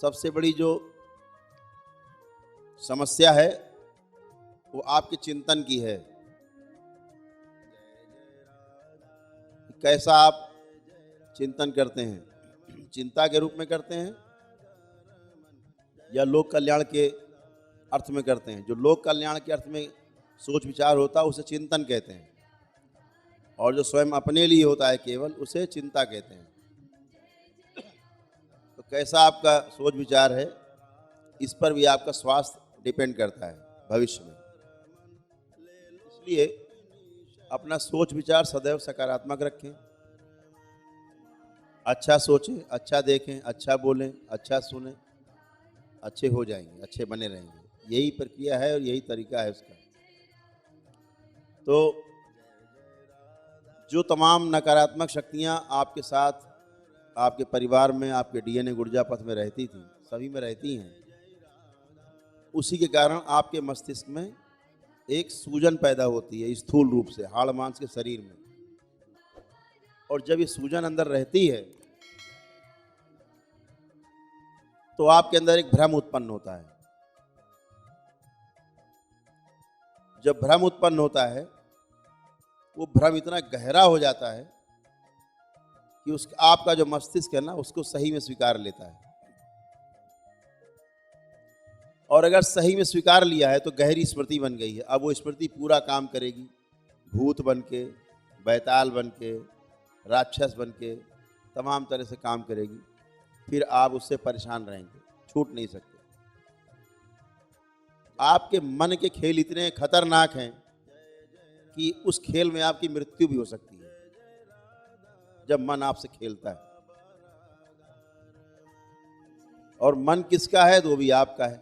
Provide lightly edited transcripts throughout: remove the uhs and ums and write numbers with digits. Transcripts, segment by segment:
सबसे बड़ी जो समस्या है वो आपके चिंतन की है। कैसा आप चिंतन करते हैं, चिंता के रूप में करते हैं या लोक कल्याण के अर्थ में करते हैं। जो लोक कल्याण के अर्थ में सोच विचार होता है उसे चिंतन कहते हैं, और जो स्वयं अपने लिए होता है केवल उसे चिंता कहते हैं। तो कैसा आपका सोच विचार है, इस पर भी आपका स्वास्थ्य डिपेंड करता है भविष्य में। इसलिए अपना सोच विचार सदैव सकारात्मक रखें, अच्छा सोचें, अच्छा देखें, अच्छा बोलें, अच्छा सुनें, अच्छे हो जाएंगे, अच्छे बने रहेंगे। यही प्रक्रिया है और यही तरीका है उसका। तो जो तमाम नकारात्मक शक्तियां आपके साथ, आपके परिवार में, आपके डीएनए ऊर्जा पथ में रहती थी, सभी में रहती हैं, उसी के कारण आपके मस्तिष्क में एक सूजन पैदा होती है स्थूल रूप से हाड़ मांस के शरीर में। और जब ये सूजन अंदर रहती है तो आपके अंदर एक भ्रम उत्पन्न होता है। जब भ्रम उत्पन्न होता है, वो भ्रम इतना गहरा हो जाता है कि उसका आपका जो मस्तिष्क है ना, उसको सही में स्वीकार लेता है। और अगर सही में स्वीकार लिया है तो गहरी स्मृति बन गई है। अब वो स्मृति पूरा काम करेगी, भूत बन के, बैताल बन के, राक्षस बन के, तमाम तरह से काम करेगी। फिर आप उससे परेशान रहेंगे, छूट नहीं सकते। आपके मन के खेल इतने खतरनाक हैं कि उस खेल में आपकी मृत्यु भी हो सकती है जब मन आपसे खेलता है। और मन किसका है? तो वो भी आपका है,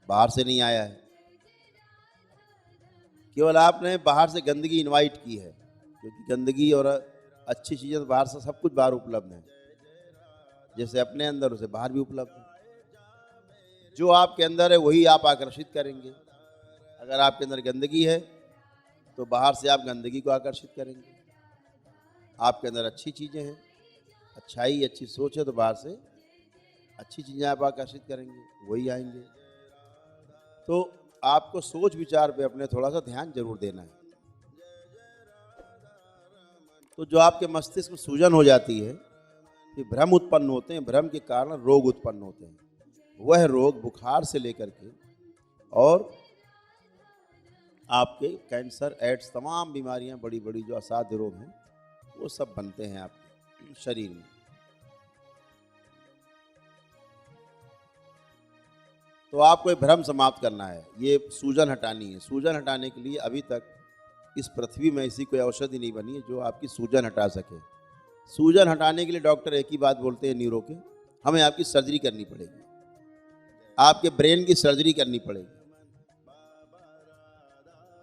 बाहर से नहीं आया है। केवल आपने बाहर से गंदगी इनवाइट की है, क्योंकि गंदगी और अच्छी चीज़ें तो बाहर से सब कुछ बाहर उपलब्ध है। जैसे अपने अंदर उसे बाहर भी उपलब्ध है। जो आपके अंदर है वही आप आकर्षित करेंगे। अगर आपके अंदर गंदगी है तो बाहर से आप गंदगी को आकर्षित करेंगे। आपके अंदर अच्छी चीज़ें हैं, अच्छाई, अच्छी सोच है, तो बाहर से अच्छी चीज़ें आप आकर्षित करेंगे, वही आएंगे। तो आपको सोच विचार पे अपने थोड़ा सा ध्यान जरूर देना है। तो जो आपके मस्तिष्क में सूजन हो जाती है, कि भ्रम उत्पन्न होते हैं, भ्रम के कारण रोग उत्पन्न होते हैं। वह रोग बुखार से लेकर के और आपके कैंसर, एड्स, तमाम बीमारियां, बड़ी बड़ी जो असाध्य रोग हैं, वो सब बनते हैं आपके शरीर में। तो आपको ये भ्रम समाप्त करना है, ये सूजन हटानी है। सूजन हटाने के लिए अभी तक इस पृथ्वी में ऐसी कोई औषधि नहीं बनी है जो आपकी सूजन हटा सके। सूजन हटाने के लिए डॉक्टर एक ही बात बोलते हैं न्यूरो के, हमें आपकी सर्जरी करनी पड़ेगी, आपके ब्रेन की सर्जरी करनी पड़ेगी।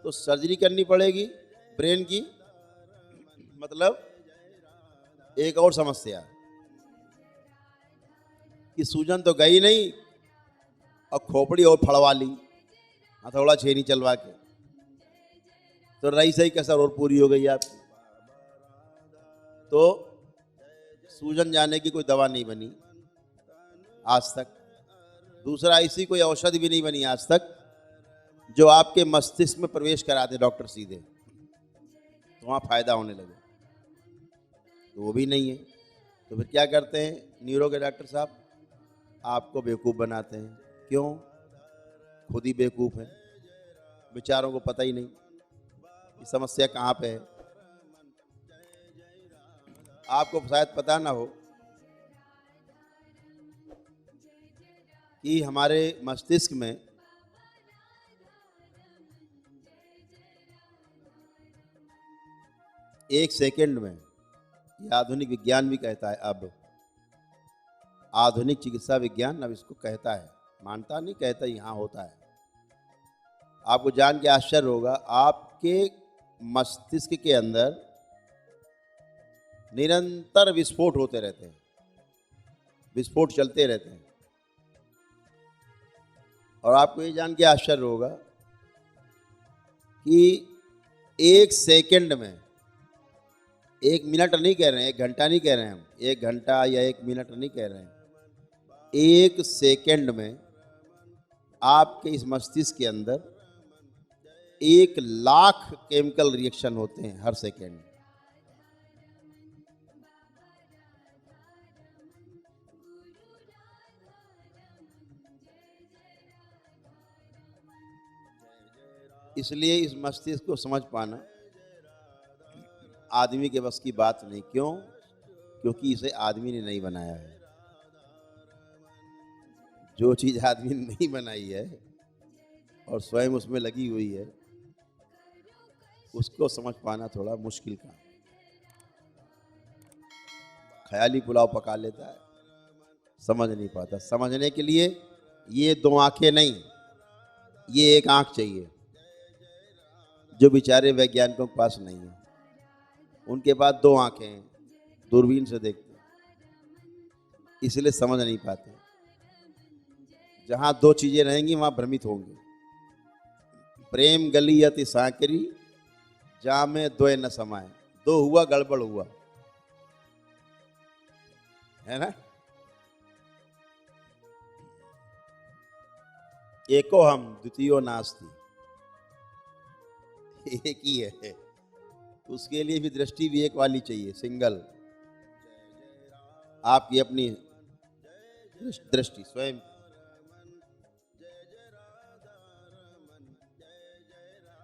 तो सर्जरी करनी पड़ेगी ब्रेन की, मतलब एक और समस्या कि सूजन तो गई नहीं और खोपड़ी और फड़वा ली, हथौड़ा छेनी चलवा के, तो रही सही कसर और पूरी हो गई आपकी। तो सूजन जाने की कोई दवा नहीं बनी आज तक। दूसरा, ऐसी कोई औषधि भी नहीं बनी आज तक जो आपके मस्तिष्क में प्रवेश करा दे डॉक्टर सीधे, तो वहाँ फायदा होने लगे, तो वो भी नहीं है। तो फिर क्या करते हैं न्यूरो के डॉक्टर साहब? आपको बेवकूफ़ बनाते हैं। क्यों? खुद ही बेवकूफ़ है, बेचारों को पता ही नहीं कि समस्या कहाँ पे है। आपको शायद पता ना हो कि हमारे मस्तिष्क में एक सेकंड में, ये आधुनिक विज्ञान भी कहता है, अब आधुनिक चिकित्सा विज्ञान अब इसको कहता है, मानता नहीं, कहता यहाँ होता है। आपको जान के आश्चर्य होगा, आपके मस्तिष्क के अंदर निरंतर विस्फोट होते रहते हैं, विस्फोट चलते रहते हैं। और आपको ये जान के आश्चर्य होगा कि एक सेकंड में, एक मिनट नहीं कह रहे हैं, एक घंटा नहीं कह रहे हैं हम, एक घंटा या एक मिनट नहीं कह रहे हैं, एक सेकंड में आपके इस मस्तिष्क के अंदर 1,00,000 केमिकल रिएक्शन होते हैं हर सेकंड। इसलिए इस मस्तिष्क को समझ पाना आदमी के बस की बात नहीं। क्यों? क्योंकि इसे आदमी ने नहीं बनाया है। जो चीज़ आदमी ने नहीं बनाई है और स्वयं उसमें लगी हुई है, उसको समझ पाना थोड़ा मुश्किल काम। ख्याली पुलाव पका लेता है, समझ नहीं पाता। समझने के लिए ये 2 आंखें नहीं, ये एक आंख चाहिए, जो बेचारे वैज्ञानिकों के पास नहीं है। उनके पास 2 आंखें हैं, दूरबीन से देखते हैं, इसलिए समझ नहीं पाते। जहाँ 2 चीजें रहेंगी वहां भ्रमित होंगे। प्रेम गली अति सांकरी, जहाँ में 2 न समाए। 2 हुआ गड़बड़ हुआ, है ना। एको हम द्वितीयो नास्ति, एक ही है। उसके लिए भी दृष्टि भी एक वाली चाहिए, सिंगल। आपकी अपनी दृष्टि स्वयं।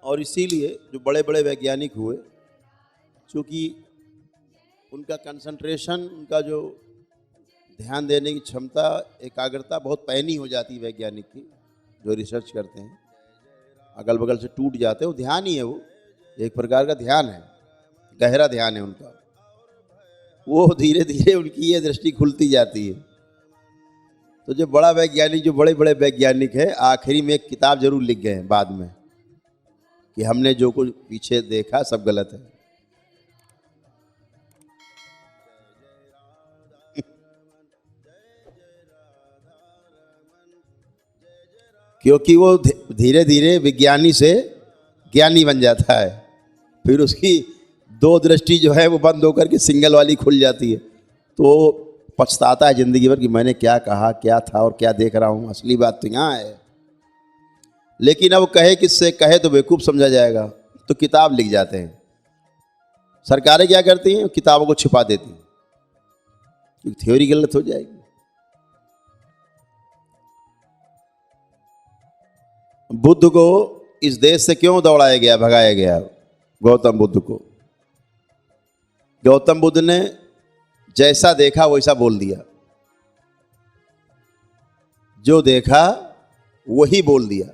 और इसीलिए जो बड़े बड़े वैज्ञानिक हुए, चूंकि उनका कंसंट्रेशन, उनका जो ध्यान देने की क्षमता, एकाग्रता बहुत पैनी हो जाती है वैज्ञानिक की, जो रिसर्च करते हैं, अगल बगल से टूट जाते हैं। वो ध्यान ही है, वो एक प्रकार का ध्यान है, गहरा ध्यान है उनका। वो धीरे धीरे उनकी ये दृष्टि खुलती जाती है। तो जो बड़ा वैज्ञानिक, जो बड़े बड़े वैज्ञानिक है, आखिरी में एक किताब जरूर लिख गए हैं बाद में कि हमने जो कुछ पीछे देखा सब गलत है। क्योंकि वो धीरे धीरे विज्ञानी से ज्ञानी बन जाता है, फिर उसकी 2 दृष्टि जो है वो बंद होकर के सिंगल वाली खुल जाती है। तो पछताता है जिंदगी भर कि मैंने क्या कहा, क्या था और क्या देख रहा हूँ, असली बात तो यहाँ है। लेकिन अब कहे किससे, कहे तो बेवकूफ़ समझा जाएगा, तो किताब लिख जाते हैं। सरकारें क्या करती हैं, किताबों को छिपा देती हैं क्योंकि थ्योरी गलत हो जाएगी। बुद्ध को इस देश से क्यों दौड़ाया गया, भगाया गया? गौतम बुद्ध को, गौतम बुद्ध ने जैसा देखा वैसा बोल दिया, जो देखा वही बोल दिया।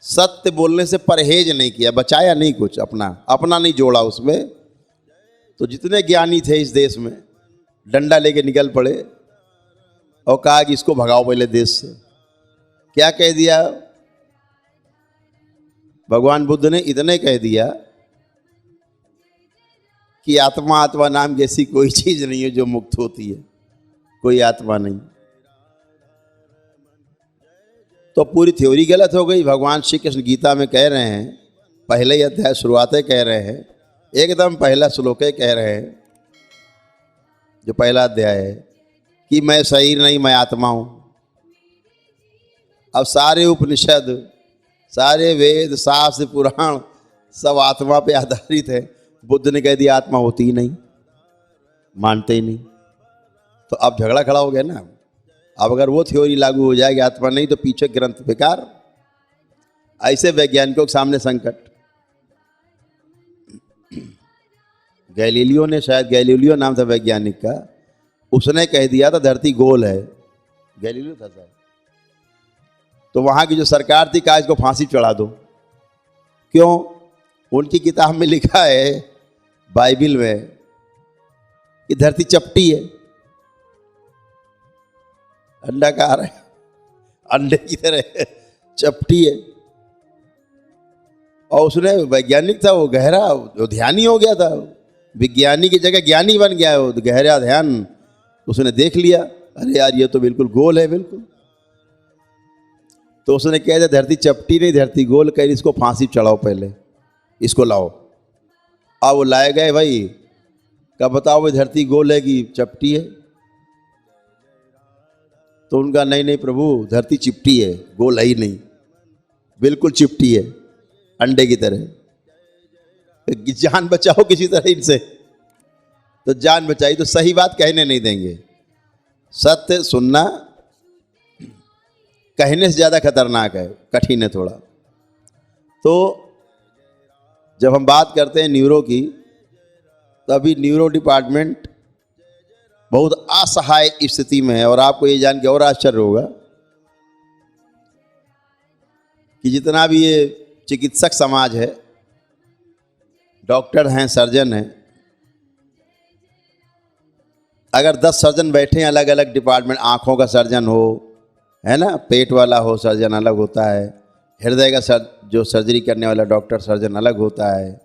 सत्य बोलने से परहेज नहीं किया, बचाया नहीं कुछ, अपना नहीं जोड़ा उसमें। तो जितने ज्ञानी थे इस देश में, डंडा लेके निकल पड़े और कहा कि इसको भगाओ पहले देश से। क्या कह दिया भगवान बुद्ध ने? इतने कह दिया कि आत्मा नाम जैसी कोई चीज नहीं है जो मुक्त होती है, कोई आत्मा नहीं। तो पूरी थ्योरी गलत हो गई। भगवान श्री कृष्ण गीता में कह रहे हैं, पहले ही अध्याय शुरुआत कह रहे हैं, एकदम पहला श्लोक कह रहे हैं, जो पहला अध्याय है, कि मैं शरीर नहीं, मैं आत्मा हूं। अब सारे उपनिषद, सारे वेद, शास्त्र, पुराण सब आत्मा पे आधारित है। बुद्ध ने कह दिया आत्मा होती ही नहीं, मानते ही नहीं। तो अब झगड़ा खड़ा हो गया ना। अब अगर वो थ्योरी लागू हो जाएगी आत्मा नहीं, तो पीछे ग्रंथ बेकार। ऐसे वैज्ञानिकों के सामने संकट। गैलीलियो ने, शायद गैलीलियो नाम था वैज्ञानिक का, उसने कह दिया था धरती गोल है। गैलीलियो था शायद। तो वहां की जो सरकार थी कहा इसको फांसी चढ़ा दो। क्यों? उनकी किताब में लिखा है, बाइबिल में, कि धरती चपटी है, अंडाकार है, अंडे की तरह चपटी है। और उसने, वैज्ञानिक था वो, गहरा, जो ध्यानी हो गया था, विज्ञानी की जगह ज्ञानी बन गया है वो, गहरा ध्यान उसने देख लिया। अरे यार ये तो बिल्कुल गोल है, बिल्कुल। तो उसने कह दिया धरती चपटी नहीं, धरती गोल, कह इसको फांसी चढ़ाओ, पहले इसको लाओ। अब वो लाए गए भाई, कब बताओ भाई धरती गोल है कि चपटी है? तो उनका नहीं नहीं प्रभु, धरती चिपटी है, गोल है ही नहीं, बिल्कुल चिपटी है, अंडे की तरह। जान बचाओ किसी तरह इनसे, तो जान बचाई तो सही बात कहने नहीं देंगे। सत्य सुनना कहने से ज़्यादा खतरनाक है, कठिन है थोड़ा। तो जब हम बात करते हैं न्यूरो की, तो अभी न्यूरो डिपार्टमेंट बहुत असहाय स्थिति में है। और आपको ये जान के और आश्चर्य होगा कि जितना भी ये चिकित्सक समाज है, डॉक्टर हैं, सर्जन हैं, अगर 10 सर्जन बैठे हैं अलग अलग डिपार्टमेंट, आँखों का सर्जन हो, है ना, पेट वाला हो सर्जन अलग होता है, हृदय का जो सर्जरी करने वाला डॉक्टर सर्जन अलग होता है,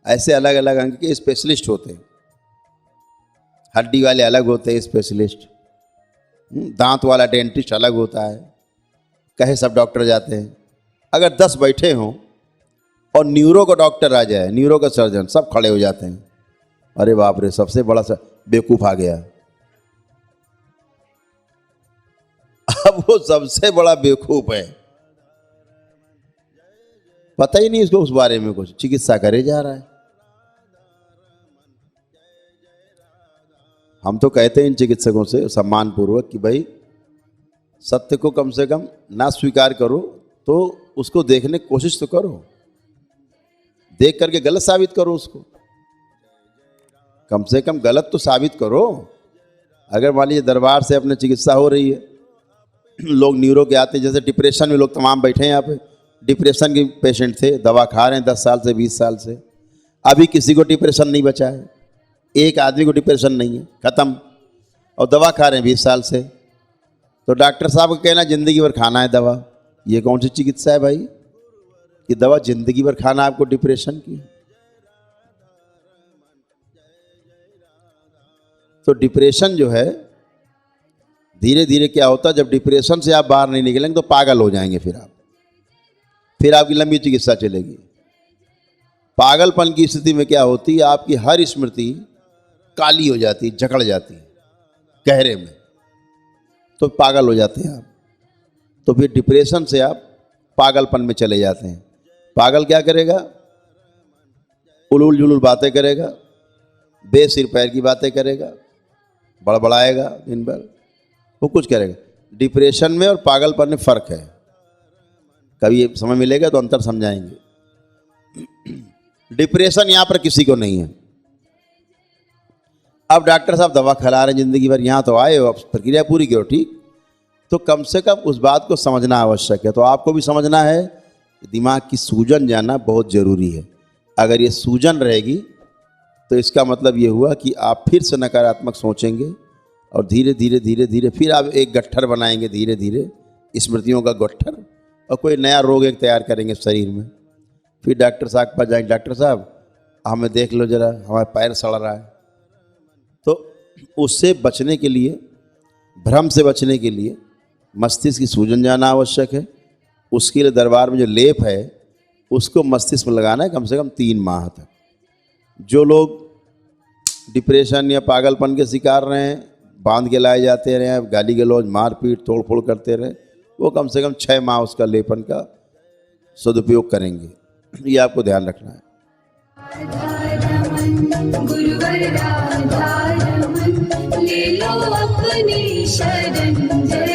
ऐसे अलग अलग अंग के स्पेशलिस्ट होते हैं, हड्डी वाले अलग होते हैं स्पेशलिस्ट, दांत वाला डेंटिस्ट अलग होता है, कहे सब डॉक्टर जाते हैं। अगर 10 बैठे हों और न्यूरो का डॉक्टर आ जाए, न्यूरो का सर्जन, सब खड़े हो जाते हैं, अरे बाप रे, सबसे बड़ा बेवकूफ़ आ गया। अब वो सबसे बड़ा बेवकूफ़ है, पता ही नहीं इसको उस बारे में कुछ, चिकित्सा करे जा रहा है। हम तो कहते हैं इन चिकित्सकों से सम्मान पूर्वक कि भाई सत्य को कम से कम ना स्वीकार करो तो उसको देखने की कोशिश तो करो, देख करके गलत साबित करो उसको, कम से कम गलत तो साबित करो। अगर मान लीजिए दरबार से अपने चिकित्सा हो रही है, लोग न्यूरो के आते हैं, जैसे डिप्रेशन में लोग तमाम बैठे हैं यहाँ पे, डिप्रेशन के पेशेंट थे, दवा खा रहे हैं 10 साल से 20 साल से, अभी किसी को डिप्रेशन नहीं बचा है, एक आदमी को डिप्रेशन नहीं है, ख़त्म, और दवा खा रहे हैं 20 साल से। तो डॉक्टर साहब का कहना ज़िंदगी भर खाना है दवा, ये कौन सी चिकित्सा है भाई कि दवा ज़िंदगी भर खाना आपको डिप्रेशन की? तो डिप्रेशन जो है धीरे धीरे क्या होता है, जब डिप्रेशन से आप बाहर नहीं निकलेंगे तो पागल हो जाएंगे, फिर आपकी लंबी चिकित्सा चलेगी। पागलपन की स्थिति में क्या होती है, आपकी हर स्मृति काली हो जाती, जकड़ जाती गहरे में, तो पागल हो जाते हैं आप। तो फिर डिप्रेशन से आप पागलपन में चले जाते हैं। पागल क्या करेगा, उलूल जुलूल बातें करेगा, बेसिर पैर की बातें करेगा, बड़बड़ाएगा दिन भर, वो कुछ करेगा। डिप्रेशन में और पागलपन में फ़र्क है, कभी समय मिलेगा तो अंतर समझाएंगे। डिप्रेशन यहाँ पर किसी को नहीं है। अब डॉक्टर साहब दवा खिला रहे हैं ज़िंदगी भर, यहाँ तो आए हो, अब प्रक्रिया पूरी करो, ठीक, तो कम से कम उस बात को समझना आवश्यक है। तो आपको भी समझना है कि दिमाग की सूजन जाना बहुत ज़रूरी है। अगर ये सूजन रहेगी तो इसका मतलब ये हुआ कि आप फिर से नकारात्मक सोचेंगे और धीरे धीरे धीरे धीरे फिर आप एक गट्ठर बनाएंगे, धीरे धीरे स्मृतियों का गट्ठर, और कोई नया रोग एक तैयार करेंगे शरीर में। फिर डॉक्टर साहब के पास जाएंगे, डॉक्टर साहब हमें देख लो जरा, हमारा पैर सड़ रहा है। तो उससे बचने के लिए, भ्रम से बचने के लिए मस्तिष्क की सूजन जाना आवश्यक है। उसके लिए दरबार में जो लेप है उसको मस्तिष्क में लगाना है कम से कम 3 माह तक। जो लोग डिप्रेशन या पागलपन के शिकार रहे हैं, बांध के लाए जाते रहे, गाली गलौज, मारपीट, तोड़फोड़ करते रहे, वो कम से कम 6 माह उसका लेपन का सदुपयोग करेंगे। ये आपको ध्यान रखना है। गुरुवर राधा रमन, ले लो अपनी शरण।